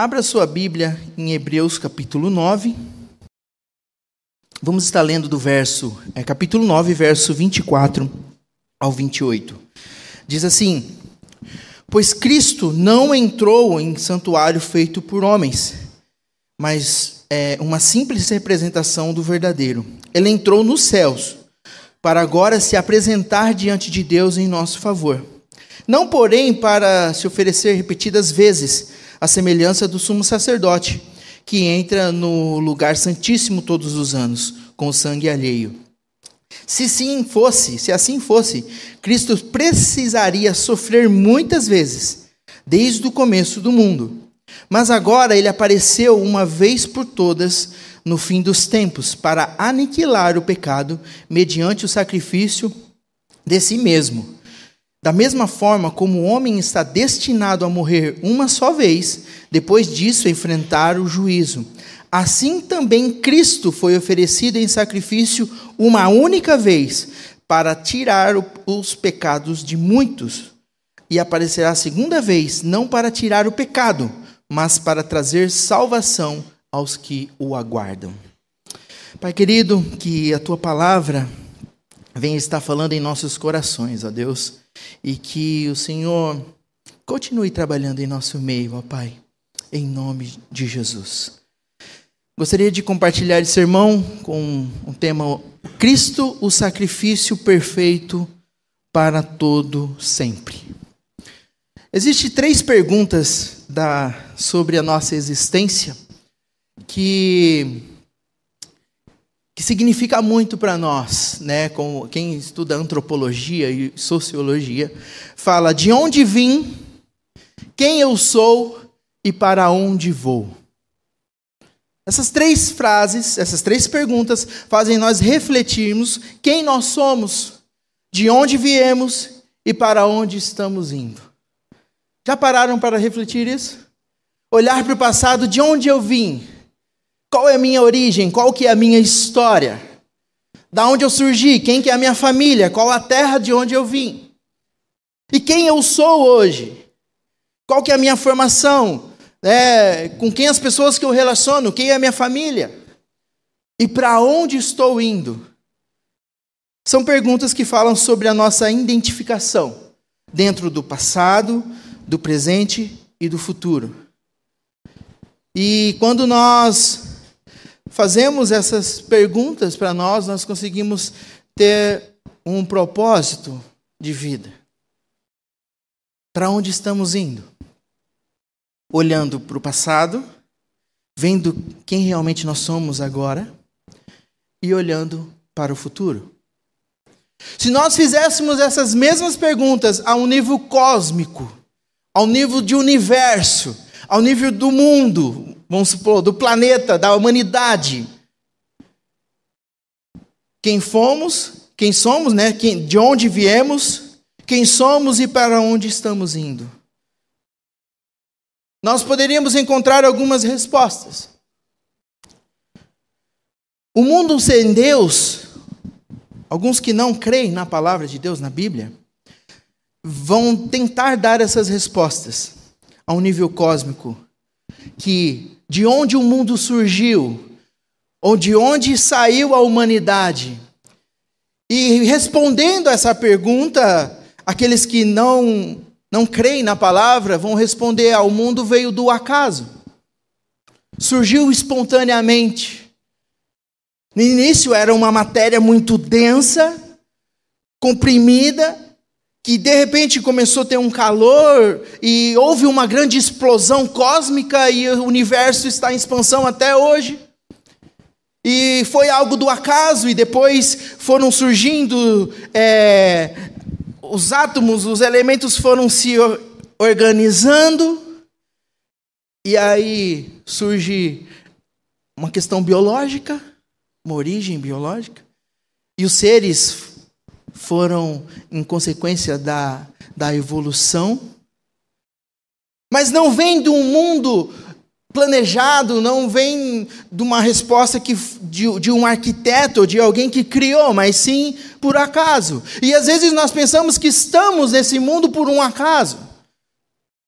Abra sua Bíblia em Hebreus capítulo 9. Vamos estar lendo do capítulo 9, verso 24 ao 28. Diz assim: Pois Cristo não entrou em santuário feito por homens, mas uma simples representação do verdadeiro. Ele entrou nos céus, para agora se apresentar diante de Deus em nosso favor. Não, porém, para se oferecer repetidas vezes, à semelhança do sumo sacerdote, que entra no lugar santíssimo todos os anos, com sangue alheio. Se assim fosse, Cristo precisaria sofrer muitas vezes, desde o começo do mundo. Mas agora ele apareceu uma vez por todas, no fim dos tempos, para aniquilar o pecado, mediante o sacrifício de si mesmo. Da mesma forma como o homem está destinado a morrer uma só vez, depois disso enfrentar o juízo, assim também Cristo foi oferecido em sacrifício uma única vez, para tirar os pecados de muitos, e aparecerá a segunda vez, não para tirar o pecado, mas para trazer salvação aos que o aguardam. Pai querido, que a Tua palavra venha estar falando em nossos corações, ó Deus, e que o Senhor continue trabalhando em nosso meio, ó Pai, em nome de Jesus. Gostaria de compartilhar esse sermão com o tema Cristo, o sacrifício perfeito para todo sempre. Existem 3 perguntas sobre a nossa existência que significa muito para nós, né? Como quem estuda antropologia e sociologia, fala de onde vim, quem eu sou e para onde vou. Essas 3 frases, essas 3 perguntas fazem nós refletirmos quem nós somos, de onde viemos e para onde estamos indo. Já pararam para refletir isso? Olhar para o passado, de onde eu vim? Qual é a minha origem? Qual que é a minha história? Da onde eu surgi? Quem que é a minha família? Qual a terra de onde eu vim? E quem eu sou hoje? Qual que é a minha formação? Com quem as pessoas que eu relaciono? Quem é a minha família? E para onde estou indo? São perguntas que falam sobre a nossa identificação dentro do passado, do presente e do futuro. E quando nós fazemos essas perguntas para nós conseguimos ter um propósito de vida. Para onde estamos indo? Olhando para o passado, vendo quem realmente nós somos agora e olhando para o futuro. Se nós fizéssemos essas mesmas perguntas a um nível cósmico, ao nível de universo, ao nível do mundo, vamos supor, do planeta, da humanidade. Quem fomos, quem somos, né? De onde viemos, quem somos e para onde estamos indo. Nós poderíamos encontrar algumas respostas. O mundo sem Deus, alguns que não creem na palavra de Deus, na Bíblia, vão tentar dar essas respostas a um nível cósmico, que de onde o mundo surgiu, ou de onde saiu a humanidade. E respondendo a essa pergunta, aqueles que não creem na palavra vão responder: o mundo veio do acaso. Surgiu espontaneamente. No início era uma matéria muito densa, comprimida, que de repente começou a ter um calor e houve uma grande explosão cósmica e o universo está em expansão até hoje. E foi algo do acaso e depois foram surgindo os átomos, os elementos foram se organizando e aí surge uma questão biológica, uma origem biológica, e os seres foram em consequência da evolução, mas não vem de um mundo planejado, não vem de uma resposta de um arquiteto ou de alguém que criou, mas sim por acaso. E às vezes nós pensamos que estamos nesse mundo por um acaso.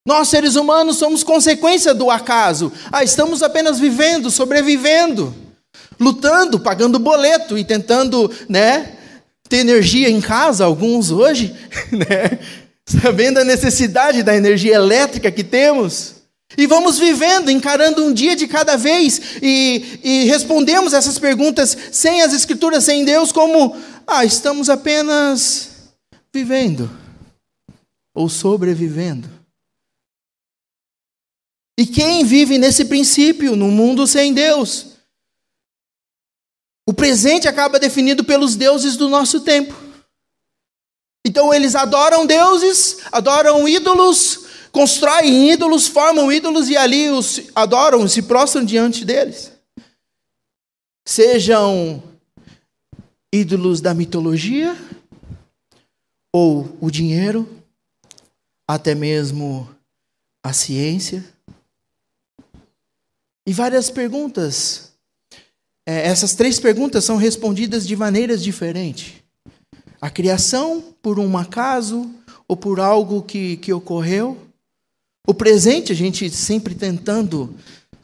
Nós, seres humanos, somos consequência do acaso. Estamos apenas vivendo, sobrevivendo, lutando, pagando boleto e tentando, ter energia em casa, alguns hoje, sabendo a necessidade da energia elétrica que temos. E vamos vivendo, encarando um dia de cada vez, e respondemos essas perguntas sem as Escrituras, sem Deus, como, estamos apenas vivendo, ou sobrevivendo. E quem vive nesse princípio, no mundo sem Deus? O presente acaba definido pelos deuses do nosso tempo. Então eles adoram deuses, adoram ídolos, constroem ídolos, formam ídolos e ali os adoram, se prostram diante deles. Sejam ídolos da mitologia, ou o dinheiro, até mesmo a ciência. E várias perguntas. Essas 3 perguntas são respondidas de maneiras diferentes. A criação, por um acaso, ou por algo que ocorreu. O presente, a gente sempre tentando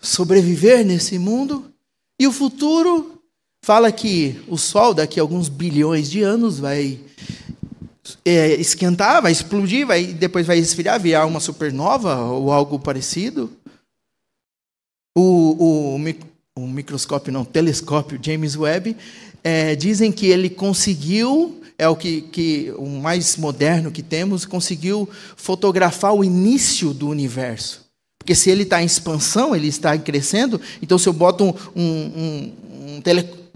sobreviver nesse mundo. E o futuro, fala que o Sol, daqui a alguns bilhões de anos, vai esquentar, vai explodir, depois vai esfriar, virar uma supernova ou algo parecido. O telescópio James Webb, dizem que ele conseguiu, o mais moderno que temos, conseguiu fotografar o início do universo. Porque se ele está em expansão, ele está crescendo, então se eu boto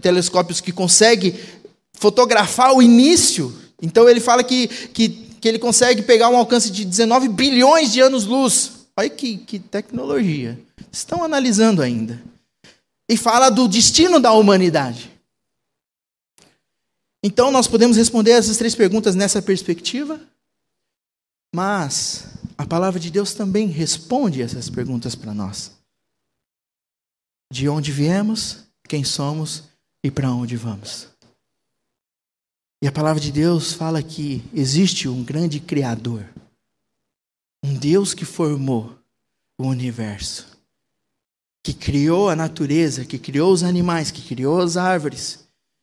telescópios que consegue fotografar o início, então ele fala que ele consegue pegar um alcance de 19 bilhões de anos-luz. Olha que tecnologia. Estão analisando ainda. E fala do destino da humanidade. Então, nós podemos responder essas 3 perguntas nessa perspectiva, mas a palavra de Deus também responde essas perguntas para nós. De onde viemos, quem somos e para onde vamos. E a palavra de Deus fala que existe um grande Criador, um Deus que formou o universo, que criou a natureza, que criou os animais, que criou as árvores,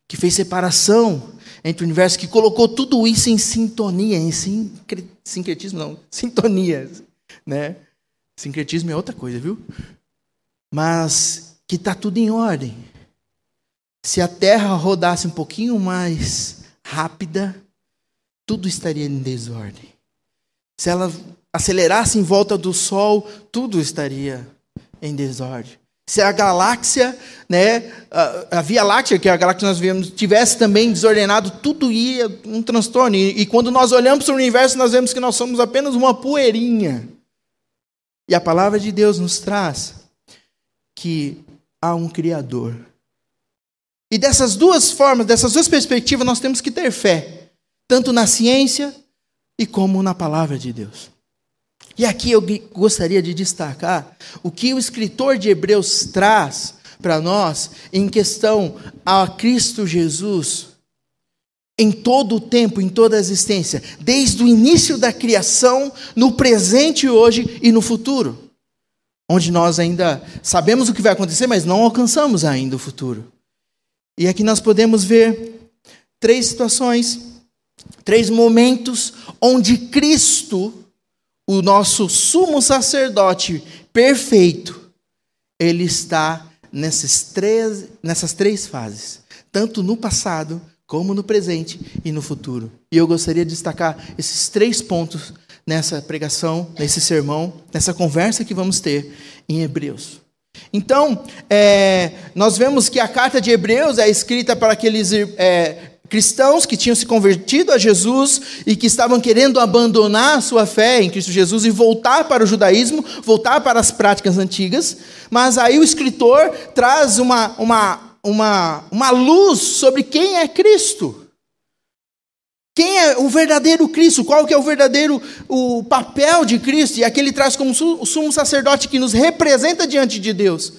que fez separação entre o universo, que colocou tudo isso em sintonia, sincretismo não, sintonia, Sincretismo é outra coisa, viu? Mas que está tudo em ordem. Se a Terra rodasse um pouquinho mais rápida, tudo estaria em desordem. Se ela acelerasse em volta do Sol, tudo estaria em desordem. Se a galáxia, a Via Láctea, que é a galáxia que nós vemos, tivesse também desordenado, tudo ia um transtorno. E quando nós olhamos para o universo, nós vemos que nós somos apenas uma poeirinha. E a palavra de Deus nos traz que há um Criador. E dessas 2 formas, dessas 2 perspectivas, nós temos que ter fé, tanto na ciência e como na palavra de Deus. E aqui eu gostaria de destacar o que o escritor de Hebreus traz para nós em questão a Cristo Jesus em todo o tempo, em toda a existência, desde o início da criação, no presente hoje e no futuro, onde nós ainda sabemos o que vai acontecer, mas não alcançamos ainda o futuro. E aqui nós podemos ver 3 situações, 3 momentos onde Cristo, o nosso sumo sacerdote perfeito, ele está nessas três fases, tanto no passado, como no presente e no futuro. E eu gostaria de destacar esses 3 pontos nessa pregação, nesse sermão, nessa conversa que vamos ter em Hebreus. Então, nós vemos que a carta de Hebreus é escrita para aqueles cristãos que tinham se convertido a Jesus e que estavam querendo abandonar a sua fé em Cristo Jesus e voltar para o judaísmo, voltar para as práticas antigas. Mas aí o escritor traz uma luz sobre quem é Cristo. Quem é o verdadeiro Cristo? Qual que é o papel de Cristo? E aqui ele traz como o sumo sacerdote que nos representa diante de Deus.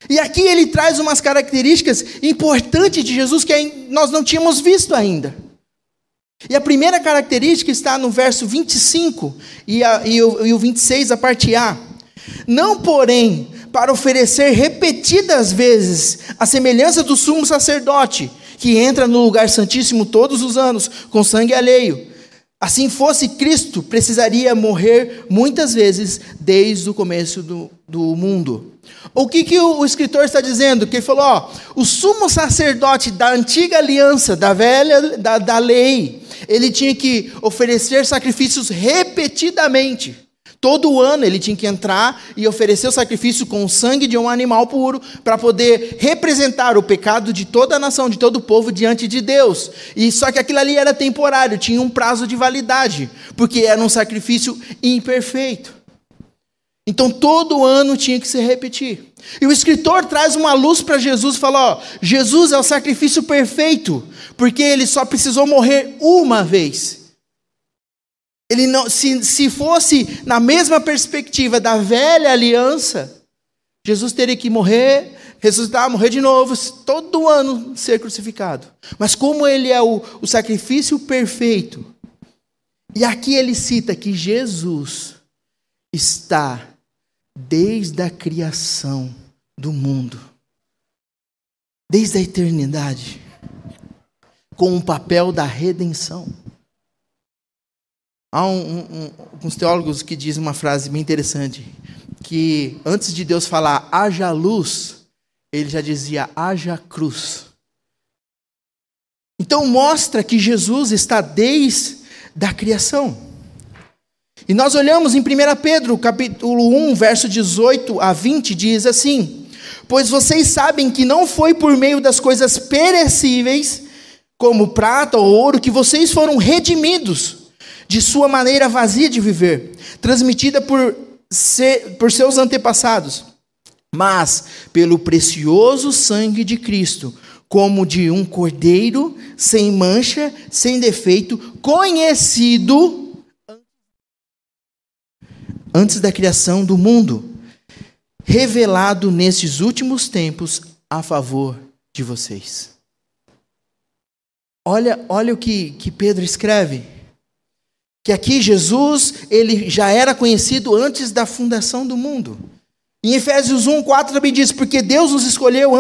E aqui ele traz umas características importantes de Jesus que nós não tínhamos visto ainda. E a primeira característica está no verso 25 e o 26, a parte A. Não, porém, para oferecer repetidas vezes a semelhança do sumo sacerdote, que entra no lugar santíssimo todos os anos, com sangue alheio. Assim fosse, Cristo precisaria morrer muitas vezes desde o começo do mundo. O que o escritor está dizendo? Que ele falou, o sumo sacerdote da antiga aliança, da lei, ele tinha que oferecer sacrifícios repetidamente. Todo ano ele tinha que entrar e oferecer o sacrifício com o sangue de um animal puro para poder representar o pecado de toda a nação, de todo o povo diante de Deus. E só que aquilo ali era temporário, tinha um prazo de validade, porque era um sacrifício imperfeito. Então todo ano tinha que se repetir. E o escritor traz uma luz para Jesus e fala, Jesus é o sacrifício perfeito, porque ele só precisou morrer uma vez. Ele não, se fosse na mesma perspectiva da velha aliança, Jesus teria que morrer, ressuscitar, morrer de novo, todo ano ser crucificado. Mas como ele é o sacrifício perfeito, e aqui ele cita que Jesus está desde a criação do mundo, desde a eternidade, com o papel da redenção. Há alguns teólogos que dizem uma frase bem interessante, que antes de Deus falar haja luz, ele já dizia haja cruz. Então mostra que Jesus está desde a criação. E nós olhamos em 1 Pedro, capítulo 1, verso 18 a 20, diz assim, pois vocês sabem que não foi por meio das coisas perecíveis, como prata ou ouro, que vocês foram redimidos de sua maneira vazia de viver, transmitida por seus antepassados, mas pelo precioso sangue de Cristo, como de um cordeiro, sem mancha, sem defeito, conhecido antes da criação do mundo, revelado nesses últimos tempos a favor de vocês. Olha o que Pedro escreve. Que aqui Jesus, ele já era conhecido antes da fundação do mundo. Em Efésios 1:4 também diz, porque Deus nos escolheu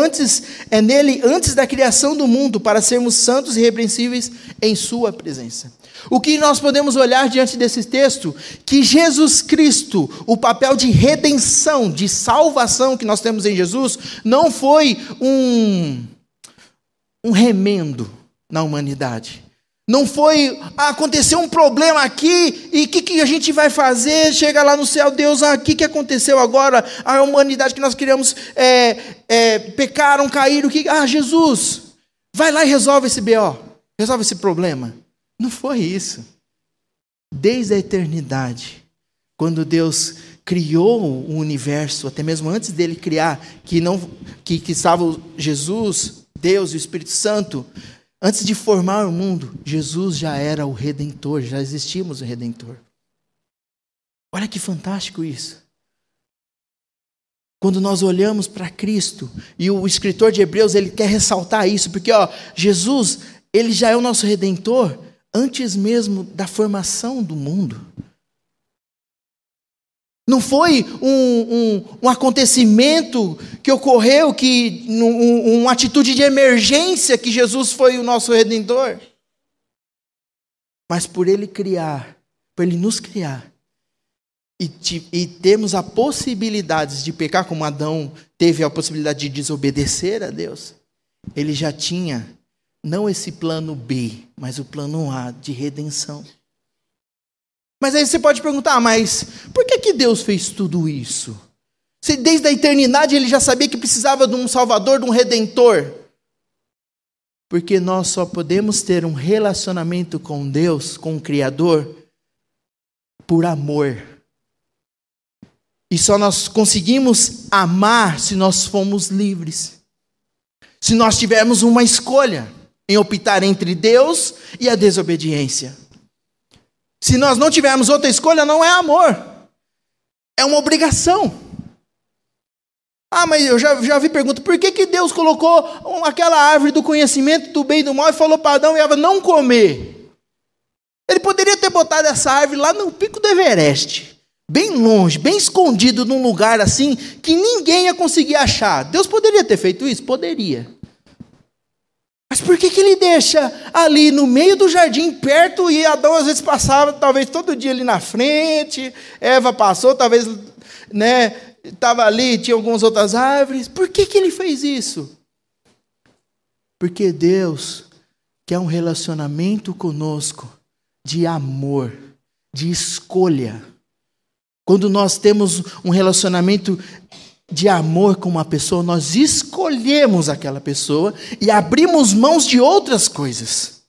nele antes da criação do mundo, para sermos santos e irrepreensíveis em sua presença. O que nós podemos olhar diante desse texto? Que Jesus Cristo, o papel de redenção, de salvação que nós temos em Jesus, não foi um remendo na humanidade. Não foi, aconteceu um problema aqui, e o que a gente vai fazer? Chega lá no céu, Deus, o que aconteceu agora? A humanidade que nós criamos, pecaram, caíram, Jesus, vai lá e resolve esse BO, resolve esse problema. Não foi isso. Desde a eternidade, quando Deus criou o universo, até mesmo antes dele criar, que estava Jesus, Deus e o Espírito Santo, antes de formar o mundo, Jesus já era o Redentor, já existíamos o Redentor. Olha que fantástico isso. Quando nós olhamos para Cristo, e o escritor de Hebreus, ele quer ressaltar isso, porque Jesus, ele já é o nosso Redentor, antes mesmo da formação do mundo. Não foi um acontecimento que ocorreu, uma atitude de emergência que Jesus foi o nosso Redentor. Mas por Ele nos criar, e termos a possibilidade de pecar, como Adão teve a possibilidade de desobedecer a Deus, Ele já tinha, não esse plano B, mas o plano A de redenção. Mas aí você pode perguntar, mas por que Deus fez tudo isso? Se desde a eternidade ele já sabia que precisava de um Salvador, de um Redentor. Porque nós só podemos ter um relacionamento com Deus, com o Criador, por amor. E só nós conseguimos amar se nós formos livres. Se nós tivermos uma escolha em optar entre Deus e a desobediência. Se nós não tivermos outra escolha, não é amor. É uma obrigação. Mas eu já vi pergunta, por que Deus colocou aquela árvore do conhecimento do bem e do mal e falou para Adão e Eva não comer? Ele poderia ter botado essa árvore lá no pico do Everest, bem longe, bem escondido num lugar assim, que ninguém ia conseguir achar. Deus poderia ter feito isso? Poderia. Mas por que ele deixa ali no meio do jardim, perto, e Adão às vezes passava, talvez todo dia ali na frente, Eva passou, talvez, estava ali, tinha algumas outras árvores. Por que ele fez isso? Porque Deus quer um relacionamento conosco de amor, de escolha. Quando nós temos um relacionamento de amor com uma pessoa, nós escolhemos aquela pessoa e abrimos mãos de outras coisas.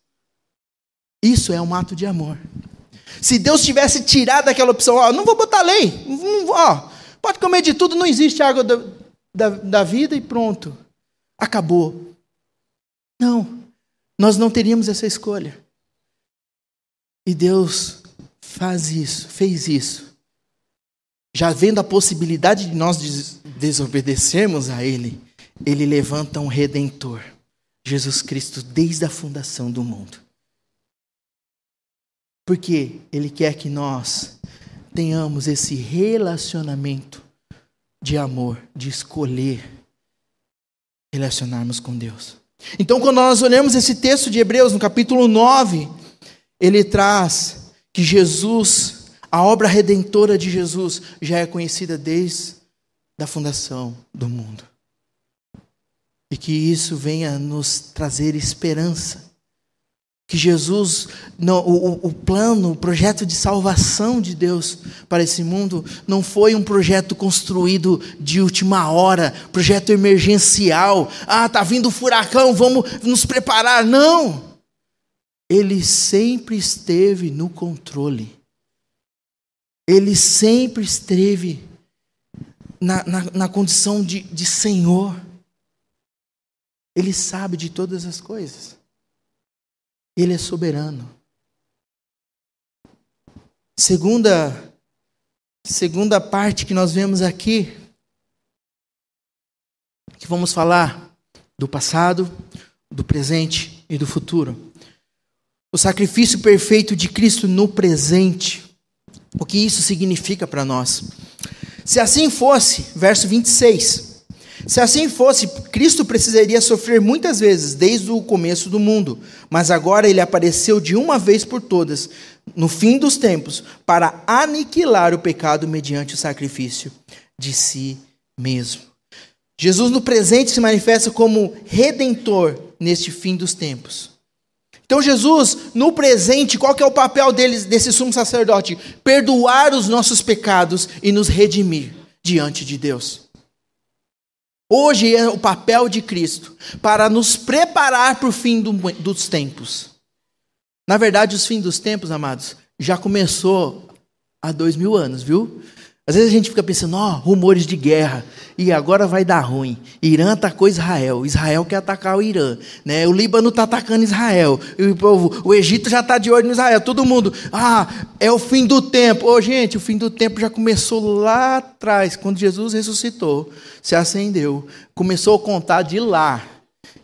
Isso é um ato de amor. Se Deus tivesse tirado aquela opção, não vou botar lei, pode comer de tudo, não existe água da vida e pronto, acabou. Não, nós não teríamos essa escolha. E Deus fez isso. Já vendo a possibilidade de nós desobedecermos a Ele, Ele levanta um Redentor, Jesus Cristo, desde a fundação do mundo. Porque Ele quer que nós tenhamos esse relacionamento de amor, de escolher relacionarmos com Deus. Então, quando nós olhamos esse texto de Hebreus, no capítulo 9, ele traz que Jesus, a obra redentora de Jesus, já é conhecida desde a fundação do mundo. E que isso venha nos trazer esperança. Que Jesus, o plano, o projeto de salvação de Deus para esse mundo não foi um projeto construído de última hora, projeto emergencial. Está vindo o furacão, vamos nos preparar. Não! Ele sempre esteve no controle. Ele sempre esteve na condição de Senhor. Ele sabe de todas as coisas. Ele é soberano. Segunda parte que nós vemos aqui, que vamos falar do passado, do presente e do futuro. O sacrifício perfeito de Cristo no presente. O que isso significa para nós? Se assim fosse, verso 26... Se assim fosse, Cristo precisaria sofrer muitas vezes, desde o começo do mundo. Mas agora ele apareceu de uma vez por todas, no fim dos tempos, para aniquilar o pecado mediante o sacrifício de si mesmo. Jesus no presente se manifesta como Redentor neste fim dos tempos. Então Jesus, no presente, qual que é o papel desse sumo sacerdote? Perdoar os nossos pecados e nos redimir diante de Deus. Hoje é o papel de Cristo para nos preparar para o fim dos tempos. Na verdade, os fins dos tempos, amados, já começou há 2000 anos, viu? Às vezes a gente fica pensando, rumores de guerra, e agora vai dar ruim. Irã atacou Israel, Israel quer atacar o Irã, né? O Líbano está atacando Israel, o Egito já está de olho no Israel, todo mundo, é o fim do tempo. Gente, o fim do tempo já começou lá atrás, quando Jesus ressuscitou, se acendeu, começou a contar de lá.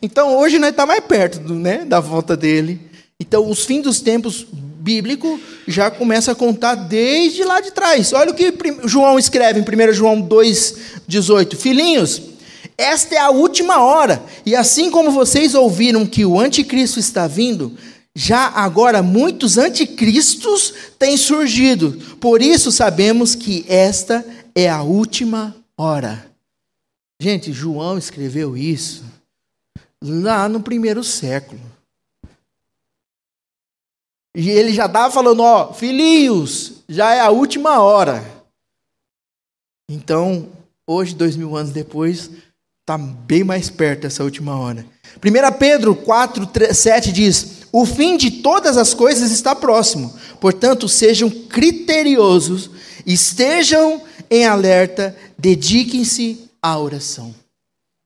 Então hoje nós estamos mais perto da volta dele. Então os fins dos tempos bíblico já começa a contar desde lá de trás. Olha o que João escreve em 1 João 2,18. Filhinhos, esta é a última hora, e assim como vocês ouviram que o anticristo está vindo, já agora muitos anticristos têm surgido. Por isso sabemos que esta é a última hora. Gente, João escreveu isso lá no 1º século. E ele já estava falando, filhinhos, já é a última hora. Então, hoje, 2000 anos depois, está bem mais perto dessa última hora. 1 Pedro 4:7 diz, o fim de todas as coisas está próximo. Portanto, sejam criteriosos, estejam em alerta, dediquem-se à oração.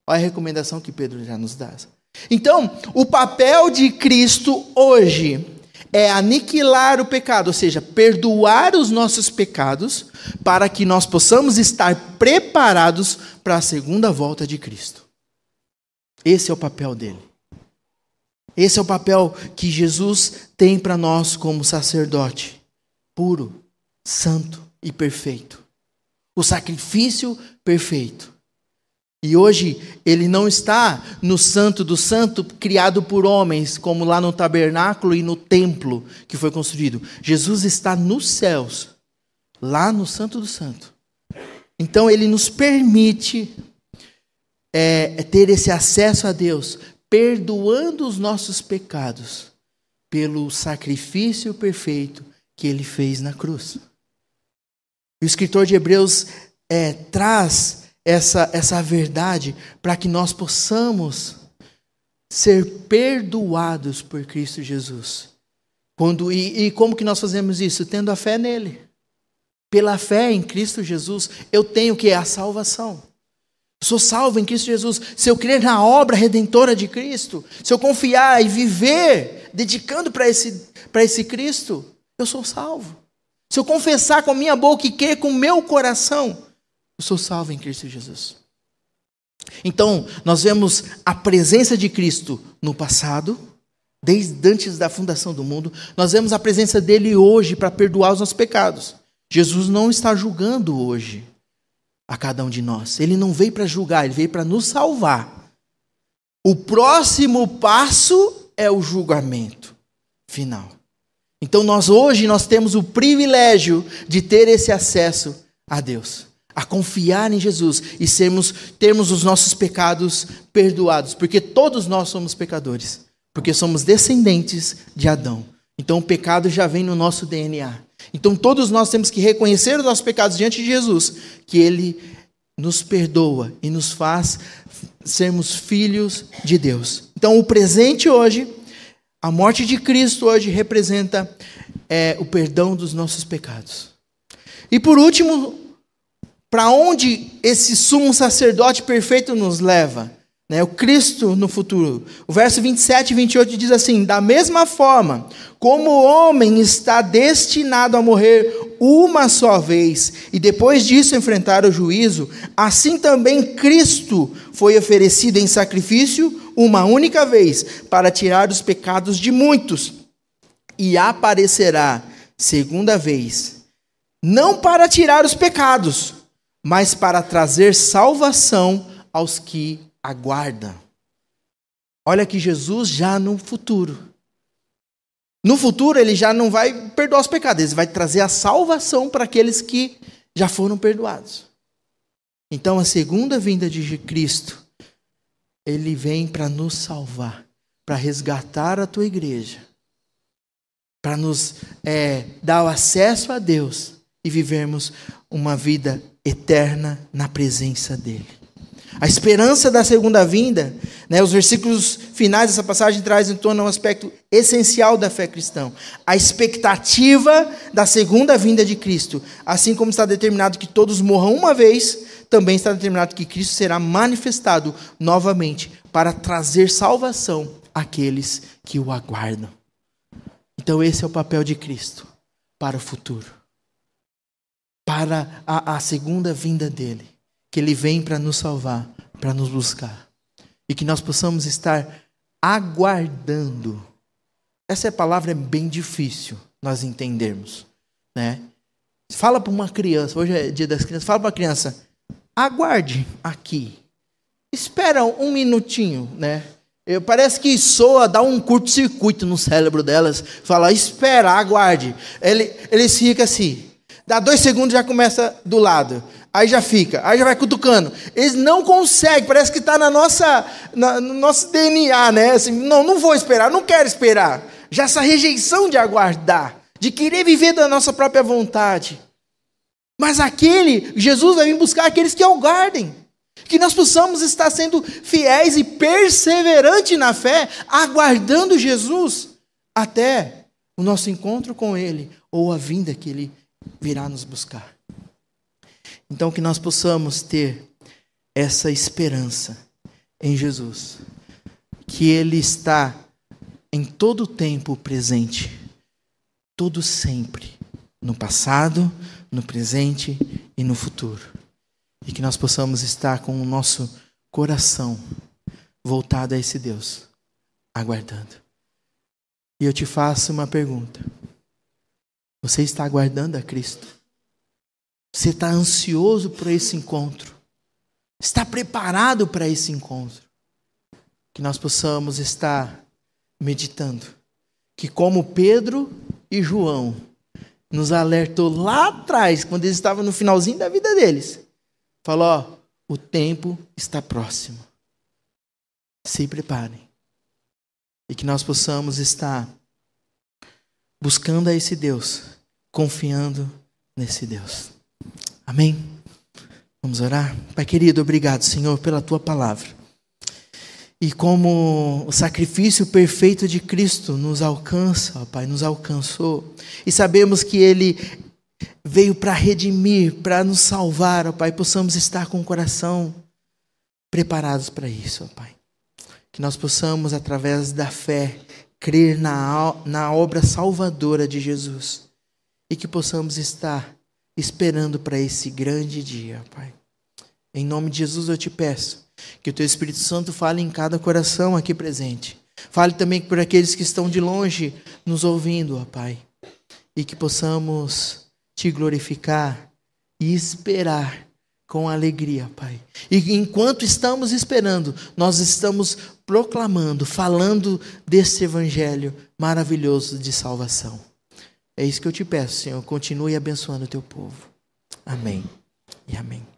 Olha a recomendação que Pedro já nos dá. Então, o papel de Cristo hoje é aniquilar o pecado, ou seja, perdoar os nossos pecados para que nós possamos estar preparados para a segunda volta de Cristo. Esse é o papel dele. Esse é o papel que Jesus tem para nós como sacerdote, puro, santo e perfeito. O sacrifício perfeito. E hoje ele não está no santo do santo criado por homens, como lá no tabernáculo e no templo que foi construído. Jesus está nos céus, lá no santo do santo. Então ele nos permite ter esse acesso a Deus, perdoando os nossos pecados pelo sacrifício perfeito que ele fez na cruz. O escritor de Hebreus traz essa verdade para que nós possamos ser perdoados por Cristo Jesus. E como que nós fazemos isso? Tendo a fé nele. Pela fé em Cristo Jesus, eu tenho o que? A salvação. Eu sou salvo em Cristo Jesus. Se eu crer na obra redentora de Cristo, se eu confiar e viver dedicando para esse Cristo, eu sou salvo. Se eu confessar com a minha boca e crer com o meu coração, eu sou salvo em Cristo Jesus. Então, nós vemos a presença de Cristo no passado, desde antes da fundação do mundo. Nós vemos a presença dele hoje para perdoar os nossos pecados. Jesus não está julgando hoje a cada um de nós. Ele não veio para julgar, ele veio para nos salvar. O próximo passo é o julgamento final. Então hoje nós temos o privilégio de ter esse acesso a Deus, a confiar em Jesus e termos os nossos pecados perdoados, porque todos nós somos pecadores, porque somos descendentes de Adão. Então o pecado já vem no nosso DNA. Então todos nós temos que reconhecer os nossos pecados diante de Jesus, que ele nos perdoa e nos faz sermos filhos de Deus. Então o presente hoje, a morte de Cristo hoje representa o perdão dos nossos pecados. E por último, para onde esse sumo sacerdote perfeito nos leva? O Cristo no futuro. O verso 27 e 28 diz assim: da mesma forma, como o homem está destinado a morrer uma só vez, e depois disso enfrentar o juízo, assim também Cristo foi oferecido em sacrifício uma única vez, para tirar os pecados de muitos, e aparecerá segunda vez, não para tirar os pecados, mas para trazer salvação aos que aguardam. Olha que Jesus já no futuro. No futuro ele já não vai perdoar os pecados, ele vai trazer a salvação para aqueles que já foram perdoados. Então a segunda vinda de Cristo, ele vem para nos salvar, para resgatar a tua igreja, para nos dar o acesso a Deus e vivermos uma vida eterna na presença dele. A esperança da segunda vinda, os versículos finais dessa passagem trazem em torno um aspecto essencial da fé cristã. A expectativa da segunda vinda de Cristo. Assim como está determinado que todos morram uma vez, também está determinado que Cristo será manifestado novamente para trazer salvação àqueles que o aguardam. Então esse é o papel de Cristo para o futuro. Para a segunda vinda dele. Que ele vem para nos salvar, para nos buscar. E que nós possamos estar aguardando. Essa palavra é bem difícil nós entendermos. Fala para uma criança, hoje é dia das crianças, fala para uma criança, aguarde aqui. Espera um minutinho, Parece que soa, dá um curto-circuito no cérebro delas. Fala, espera, aguarde. Eles ficam assim. Dá 2 segundos já começa do lado. Aí já fica, aí já vai cutucando. Eles não conseguem, parece que está no nosso DNA, Assim, não vou esperar, não quero esperar. Já essa rejeição de aguardar, de querer viver da nossa própria vontade. Mas Jesus vai vir buscar aqueles que aguardem. Que nós possamos estar sendo fiéis e perseverantes na fé, aguardando Jesus até o nosso encontro com ele, ou a vinda que ele virá nos buscar. Então que nós possamos ter essa esperança em Jesus, que ele está em todo o tempo presente, todo sempre, no passado, no presente e no futuro. E que nós possamos estar com o nosso coração voltado a esse Deus, aguardando. E eu te faço uma pergunta. Você está aguardando a Cristo? Você está ansioso por esse encontro? Está preparado para esse encontro? Que nós possamos estar meditando. Que como Pedro e João nos alertou lá atrás, quando eles estavam no finalzinho da vida deles. Falou, ó, o tempo está próximo. Se preparem. E que nós possamos estar buscando a esse Deus, confiando nesse Deus. Amém? Vamos orar? Pai querido, obrigado, Senhor, pela Tua palavra. E como o sacrifício perfeito de Cristo nos alcança, ó Pai, nos alcançou. E sabemos que Ele veio para redimir, para nos salvar, ó Pai. Possamos estar com o coração preparados para isso, ó Pai. Que nós possamos, através da fé, crer na obra salvadora de Jesus. E que possamos estar esperando para esse grande dia, Pai. Em nome de Jesus eu te peço que o Teu Espírito Santo fale em cada coração aqui presente. Fale também por aqueles que estão de longe nos ouvindo, ó Pai. E que possamos Te glorificar e esperar com alegria, Pai. E enquanto estamos esperando, nós estamos proclamando, falando desse evangelho maravilhoso de salvação. É isso que eu te peço, Senhor. Continue abençoando o Teu povo. Amém e amém.